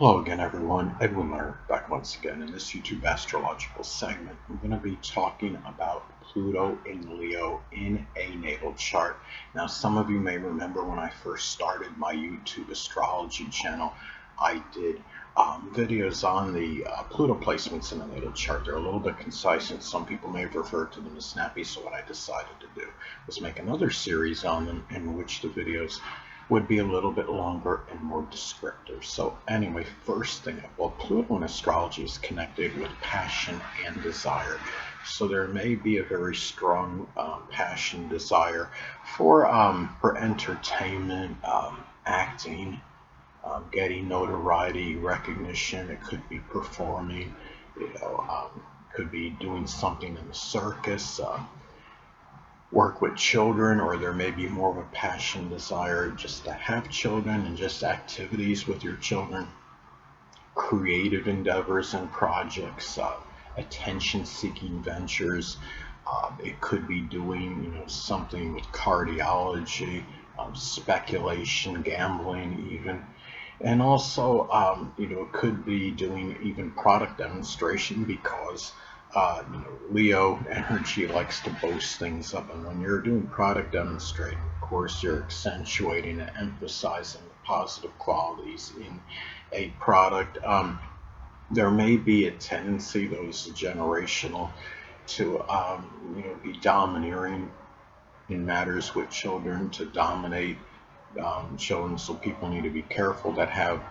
Hello again, everyone. Edwin Learnard back once again in this YouTube astrological segment. I'm going to be talking about Pluto in Leo in a natal chart. Now, some of you may remember when I first started my YouTube astrology channel, I did videos on the Pluto placements in the natal chart. They're a little bit concise, and some people may have referred to them as snappy. So what I decided to do was make another series on them in which the videos would be a little bit longer and more descriptive. So anyway, first thing, well, Pluto in astrology is connected with passion and desire. So there may be a very strong passion, desire for entertainment, acting, getting notoriety, recognition. It could be performing, could be doing something in the circus. Work with children, or there may be more of a passion, desire just to have children and just activities with your children, creative endeavors and projects, attention-seeking ventures. It could be doing, something with cardiology, speculation, gambling, even. And also, it could be doing even product demonstration because, Leo energy likes to boast things up. And when you're doing product demonstrating, of course, you're accentuating and emphasizing the positive qualities in a product. There may be a tendency, though this is generational, to, be domineering in matters with children, to dominate children. So people need to be careful that have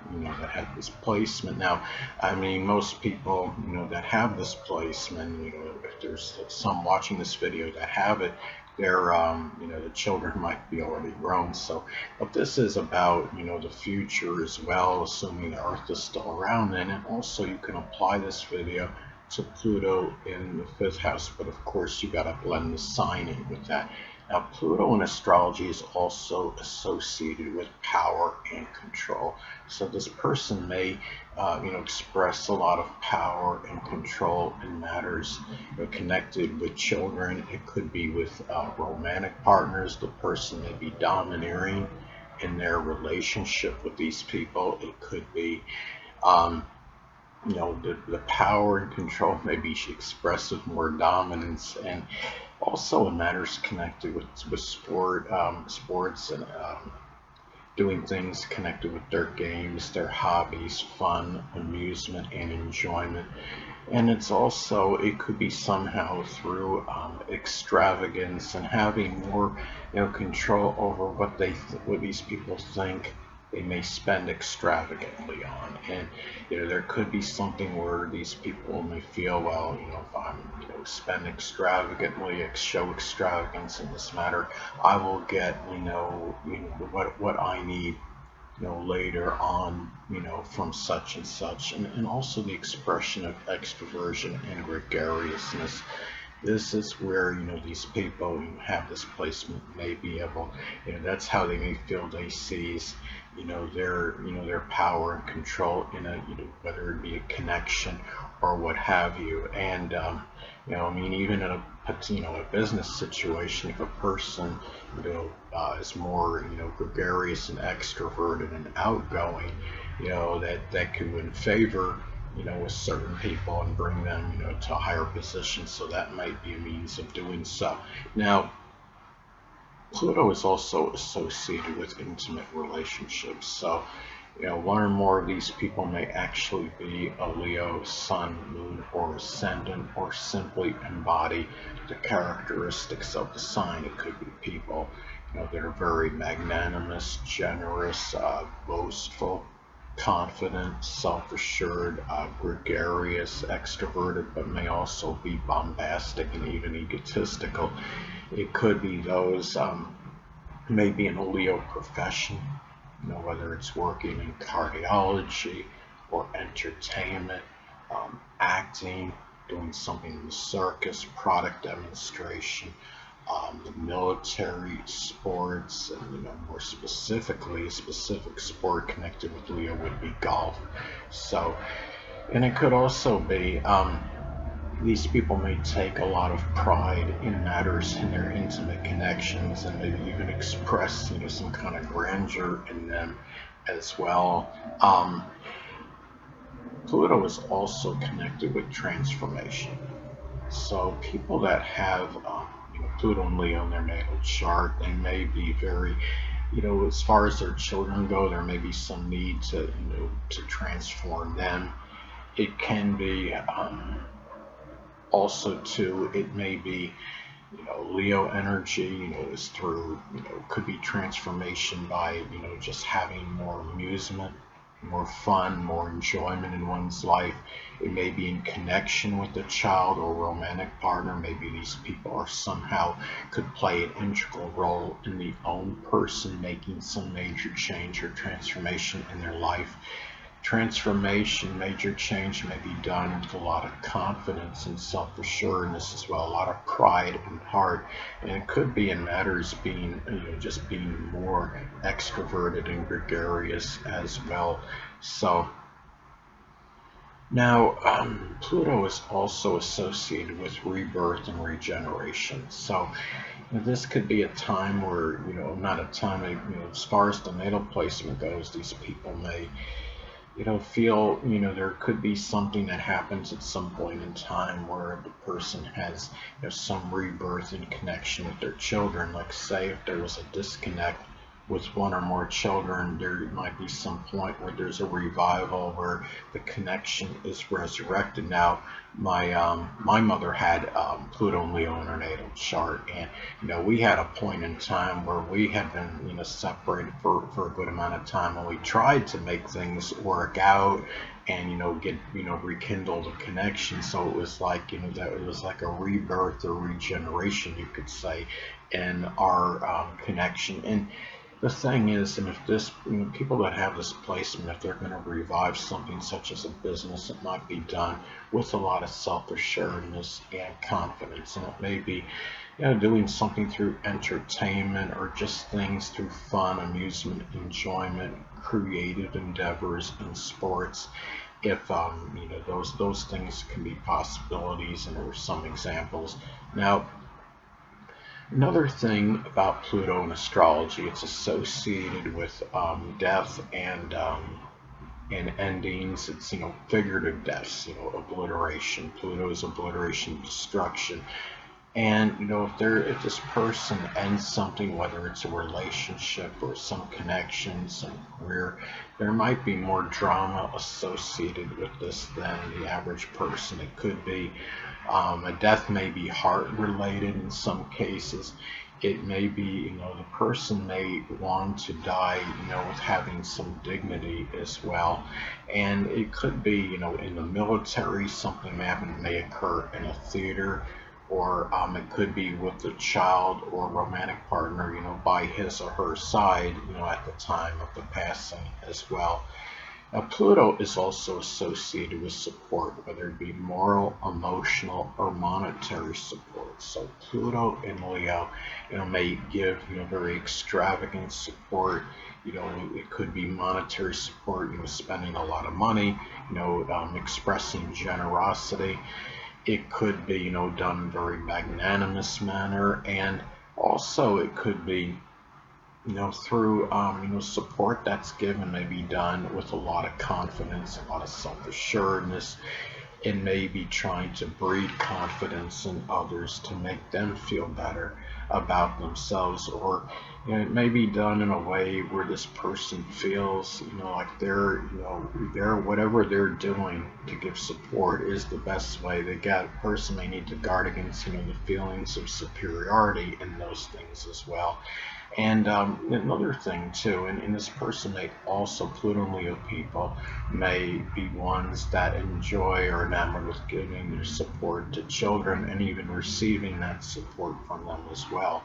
this placement. Now, I mean, most people that have this placement, if there's some watching this video that have it, they're the children might be already grown. So but this is about the future as well, assuming the earth is still around then. And also you can apply this video to Pluto in the 5th house, but of course you got to blend the sign in with that. Now, Pluto in astrology is also associated with power and control. So this person may, express a lot of power and control in matters connected with children. It could be with romantic partners. The person may be domineering in their relationship with these people. It could be the power and control may be expressed with more dominance, and also in matters connected with sports and doing things connected with their games, their hobbies, fun, amusement, and enjoyment. And it could be somehow through extravagance and having more control over what these people think they may spend extravagantly on. And there could be something where these people may feel, well, if I'm spend extravagantly, show extravagance in this matter, I will get what I need later on, from such and such. And also the expression of extroversion and gregariousness. This is where these people who have this placement may be able, that's how they may feel they seize their power and control in a, whether it be a connection or what have you. And I mean, even in a business situation, if a person is more gregarious and extroverted and outgoing, that could win favor with certain people and bring them to a higher position. So that might be a means of doing so. Now, Pluto is also associated with intimate relationships. So one or more of these people may actually be a Leo, Sun, Moon, or Ascendant, or simply embody the characteristics of the sign. It could be people that are very magnanimous, generous, boastful, confident, self-assured, gregarious, extroverted, but may also be bombastic and even egotistical. It could be those maybe in a Leo profession, whether it's working in cardiology or entertainment, acting, doing something in the circus, product demonstration, the military, sports, and more specifically, a specific sport connected with Leo would be golf. So, and it could also be these people may take a lot of pride in matters in their intimate connections, and maybe even express some kind of grandeur in them as well. Pluto is also connected with transformation. So people that have Pluto and Leo in their natal chart, they may be very, as far as their children go, there may be some need to transform them. It can be also too. It may be Leo energy, is through, could be transformation by, just having more amusement, more fun, more enjoyment in one's life. It may be in connection with a child or romantic partner. Maybe these people are somehow could play an integral role in the own person making some major change or transformation in their life. Transformation, major change may be done with a lot of confidence and self-assuredness as well, a lot of pride and heart, and it could be in matters being, just being more extroverted and gregarious as well. So now, Pluto is also associated with rebirth and regeneration. So this could be a time where, not a time, as far as the natal placement goes, these people may feel, there could be something that happens at some point in time where the person has, some rebirth in connection with their children. Like say if there was a disconnect with one or more children, there might be some point where there's a revival where the connection is resurrected. Now, my mother had Pluto and Leo in her natal chart, and we had a point in time where we had been separated for a good amount of time, and we tried to make things work out and get rekindle the connection. So it was like that it was like a rebirth or regeneration, you could say, in our connection. And the thing is, and if this, people that have this placement, if they're going to revive something such as a business, it might be done with a lot of self-assuredness and confidence. And it may be, doing something through entertainment or just things through fun, amusement, enjoyment, creative endeavors, and sports. If those things can be possibilities, and there are some examples. Now, another thing about Pluto in astrology, it's associated with death and endings. It's figurative deaths, obliteration. Pluto is obliteration, destruction. And if this person ends something, whether it's a relationship or some connection, some career, there might be more drama associated with this than the average person. It could be a death may be heart related in some cases. It may be, the person may want to die, with having some dignity as well. And it could be, in the military, something may occur in a theater, or it could be with the child or romantic partner, by his or her side, at the time of the passing as well. Now, Pluto is also associated with support, whether it be moral, emotional, or monetary support. So Pluto in Leo, may give, very extravagant support. It could be monetary support, spending a lot of money, expressing generosity. It could be, done in a very magnanimous manner, and also it could be, through support that's given, may be done with a lot of confidence, a lot of self-assuredness, and maybe trying to breed confidence in others to make them feel better about themselves. Or it may be done in a way where this person feels like they're whatever they're doing to give support is the best way. The person may need to guard against the feelings of superiority in those things as well. And another thing too, and this person may also, Pluto and Leo people may be ones that enjoy or enamored with giving their support to children and even receiving that support from them as well.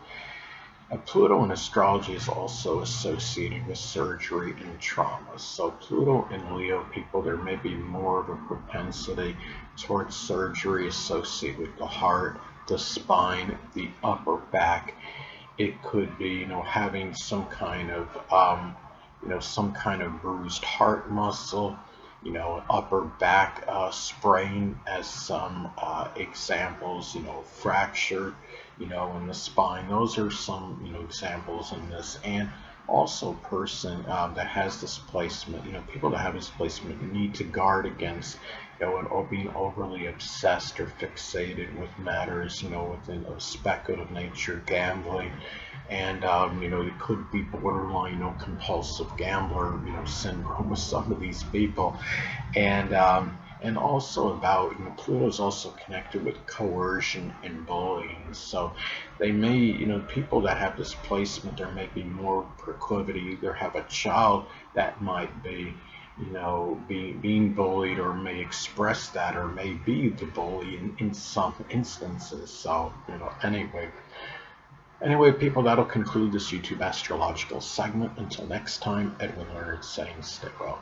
Pluto in astrology is also associated with surgery and trauma. So Pluto in Leo people, there may be more of a propensity towards surgery associated with the heart, the spine, the upper back. It could be, having some kind of, bruised heart muscle, upper back sprain as some examples, fracture, in the spine. Those are some, examples in this. And Also, person that has this placement, people that have this placement need to guard against, being overly obsessed or fixated with matters, within a speculative nature, gambling, and it could be borderline, compulsive gambler, syndrome with some of these people, and also about, Pluto is also connected with coercion and bullying. So they may, people that have this placement, there may be more proclivity, either have a child that might be, being bullied, or may express that, or may be the bully in some instances. So, anyway, people, that'll conclude this YouTube astrological segment. Until next time, Edwin Learnard saying stay well.